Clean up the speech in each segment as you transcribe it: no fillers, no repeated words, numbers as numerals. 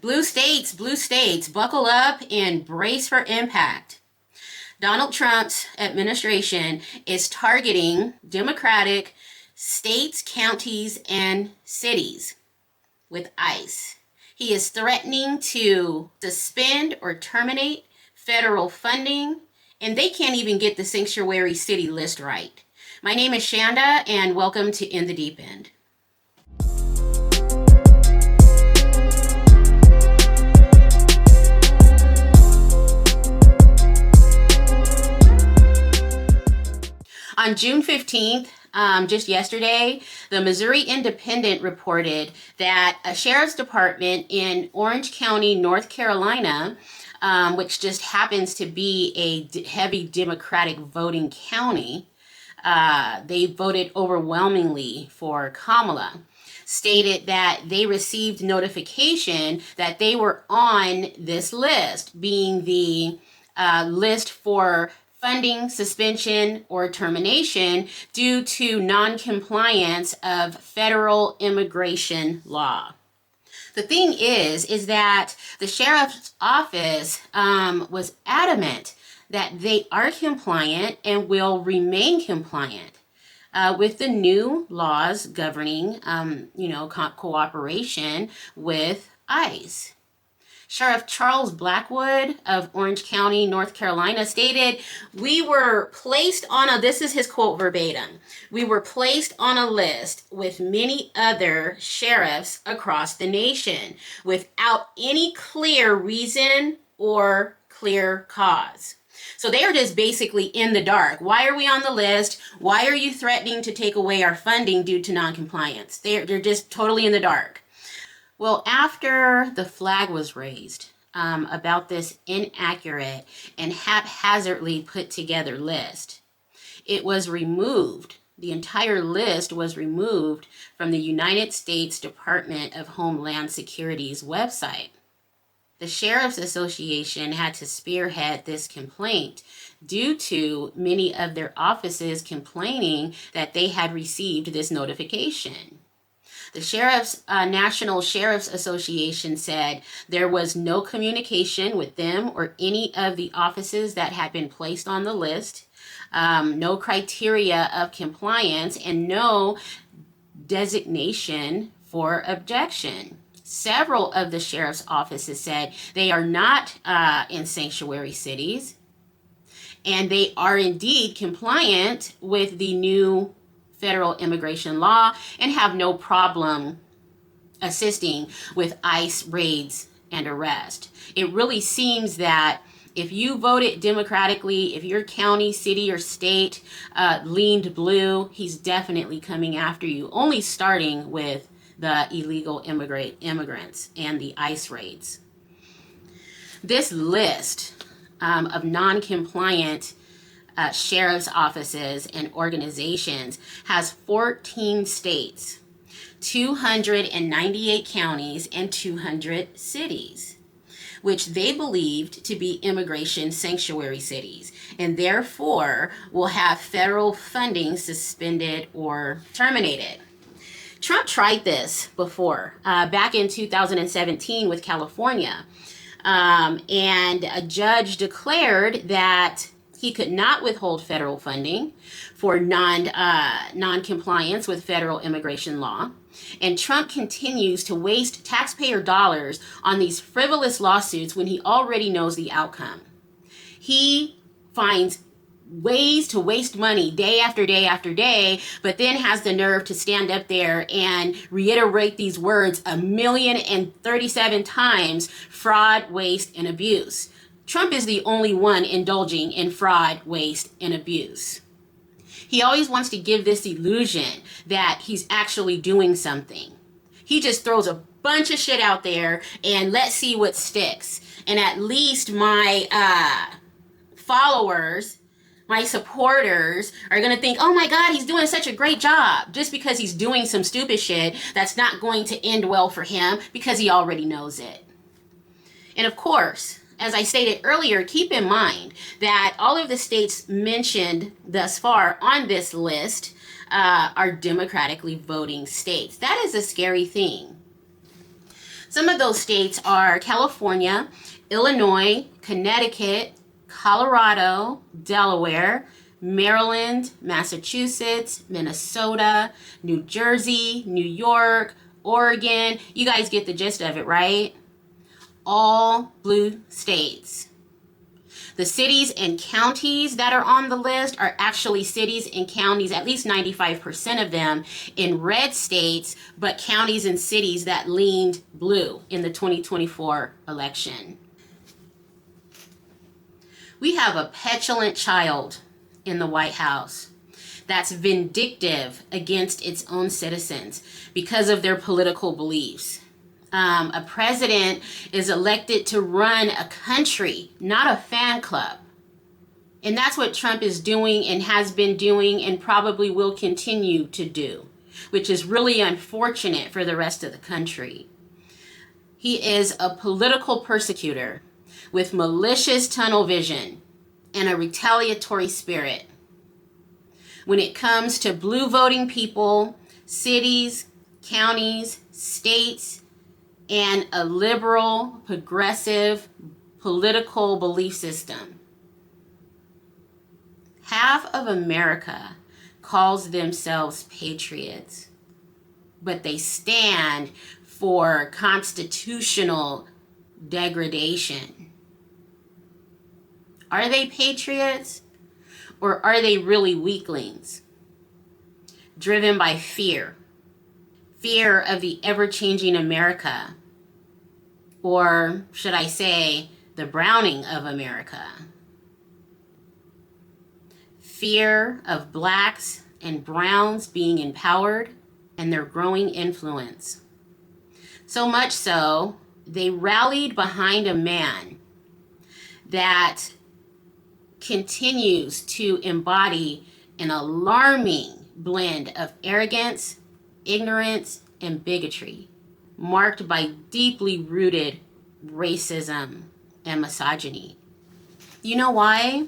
Blue states, buckle up and brace for impact. Donald Trump's administration is targeting Democratic states, counties, and cities with ICE. He is threatening to suspend or terminate federal funding, and they can't even get the sanctuary city list right. My name is Chanda, and welcome to In the Deep End. On June 15th, just yesterday, the Missouri Independent reported that a sheriff's department in Orange County, North Carolina, which just happens to be a heavy Democratic voting county, they voted overwhelmingly for Kamala, stated that they received notification that they were on this list, being the list for funding suspension or termination due to non-compliance of federal immigration law. The thing is that the sheriff's office was adamant that they are compliant and will remain compliant with the new laws governing, cooperation with ICE. Sheriff Charles Blackwood of Orange County, North Carolina stated, "We were placed on this is his quote verbatim, "We were placed on a list with many other sheriffs across the nation without any clear reason or clear cause." So they are just basically in the dark. Why are we on the list? Why are you threatening to take away our funding due to noncompliance? They're just totally in the dark. Well, after the flag was raised about this inaccurate and haphazardly put together list, it was removed. The entire list was removed from the United States Department of Homeland Security's website. The Sheriff's Association had to spearhead this complaint due to many of their offices complaining that they had received this notification. The National Sheriff's Association said there was no communication with them or any of the offices that had been placed on the list, no criteria of compliance, and no designation for objection. Several of the sheriff's offices said they are not in sanctuary cities, and they are indeed compliant with the new federal immigration law and have no problem assisting with ICE raids and arrest. It really seems that if you voted democratically, if your county, city, or state leaned blue, he's definitely coming after you, only starting with the illegal immigrants and the ICE raids. This list of non-compliant sheriff's offices and organizations has 14 states, 298 counties, and 200 cities, which they believed to be immigration sanctuary cities, and therefore will have federal funding suspended or terminated. Trump tried this before, back in 2017 with California, and a judge declared that he could not withhold federal funding for non-compliance with federal immigration law. And Trump continues to waste taxpayer dollars on these frivolous lawsuits when he already knows the outcome. He finds ways to waste money day after day after day, but then has the nerve to stand up there and reiterate these words 1,037 times: fraud, waste, and abuse. Trump is the only one indulging in fraud, waste, and abuse. He always wants to give this illusion that he's actually doing something. He just throws a bunch of shit out there and let's see what sticks. And at least my followers, my supporters are going to think, oh my God, he's doing such a great job, just because he's doing some stupid shit that's not going to end well for him because he already knows it. And of course, as I stated earlier, keep in mind that all of the states mentioned thus far on this list are democratically voting states. That is a scary thing. Some of those states are California, Illinois, Connecticut, Colorado, Delaware, Maryland, Massachusetts, Minnesota, New Jersey, New York, Oregon. You guys get the gist of it, right? All blue states. The cities and counties that are on the list are actually cities and counties, at least 95% of them, in red states, but counties and cities that leaned blue in the 2024 election. We have a petulant child in the White House that's vindictive against its own citizens because of their political beliefs. A president is elected to run a country, not a fan club. And that's what Trump is doing and has been doing and probably will continue to do, which is really unfortunate for the rest of the country. He is a political persecutor with malicious tunnel vision and a retaliatory spirit. When it comes to blue voting people, cities, counties, states, and a liberal, progressive, political belief system. Half of America calls themselves patriots, but they stand for constitutional degradation. Are they patriots, or are they really weaklings, driven by fear? Fear of the ever-changing America, or should I say, the browning of America. Fear of blacks and browns being empowered and their growing influence. So much so, they rallied behind a man that continues to embody an alarming blend of arrogance, ignorance, and bigotry, marked by deeply rooted racism and misogyny. You know why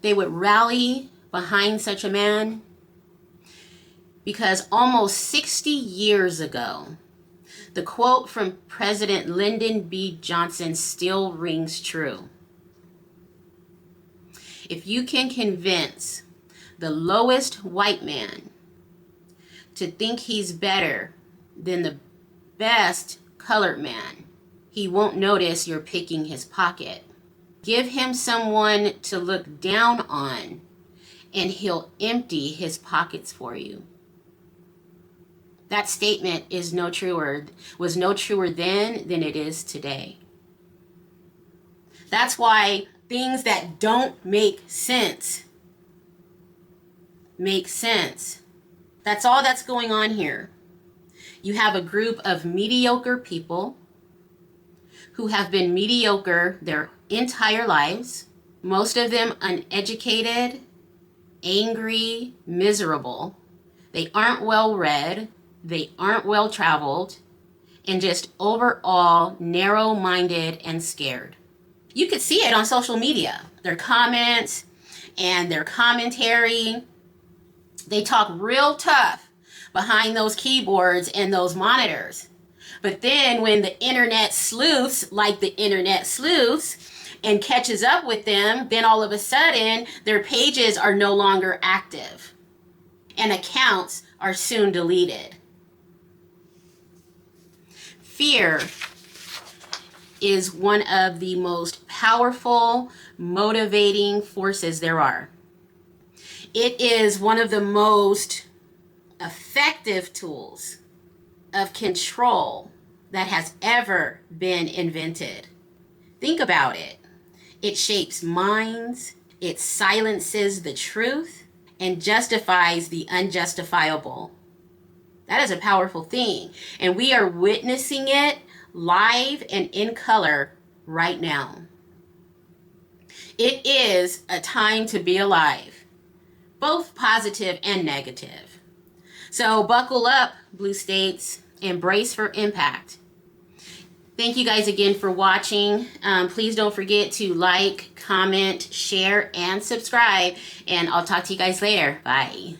they would rally behind such a man? Because almost 60 years ago, the quote from President Lyndon B. Johnson still rings true. If you can convince the lowest white man to think he's better than the best colored man, he won't notice you're picking his pocket. Give him someone to look down on, and he'll empty his pockets for you. That statement was no truer then than it is today. That's why things that don't make sense make sense. That's all that's going on here. You have a group of mediocre people who have been mediocre their entire lives, most of them uneducated, angry, miserable. They aren't well read, they aren't well traveled, and just overall narrow-minded and scared. You could see it on social media. Their comments and their commentary. They talk real tough behind those keyboards and those monitors. But then when the internet sleuths, like the internet sleuths, and catches up with them, then all of a sudden their pages are no longer active and accounts are soon deleted. Fear is one of the most powerful, motivating forces there are. It is one of the most effective tools of control that has ever been invented. Think about it. It shapes minds, it silences the truth, and justifies the unjustifiable. That is a powerful thing, and we are witnessing it live and in color right now. It is a time to be alive, both positive and negative. So buckle up, blue states, and brace for impact. Thank you guys again for watching. Please don't forget to like, comment, share, and subscribe, and I'll talk to you guys later. Bye.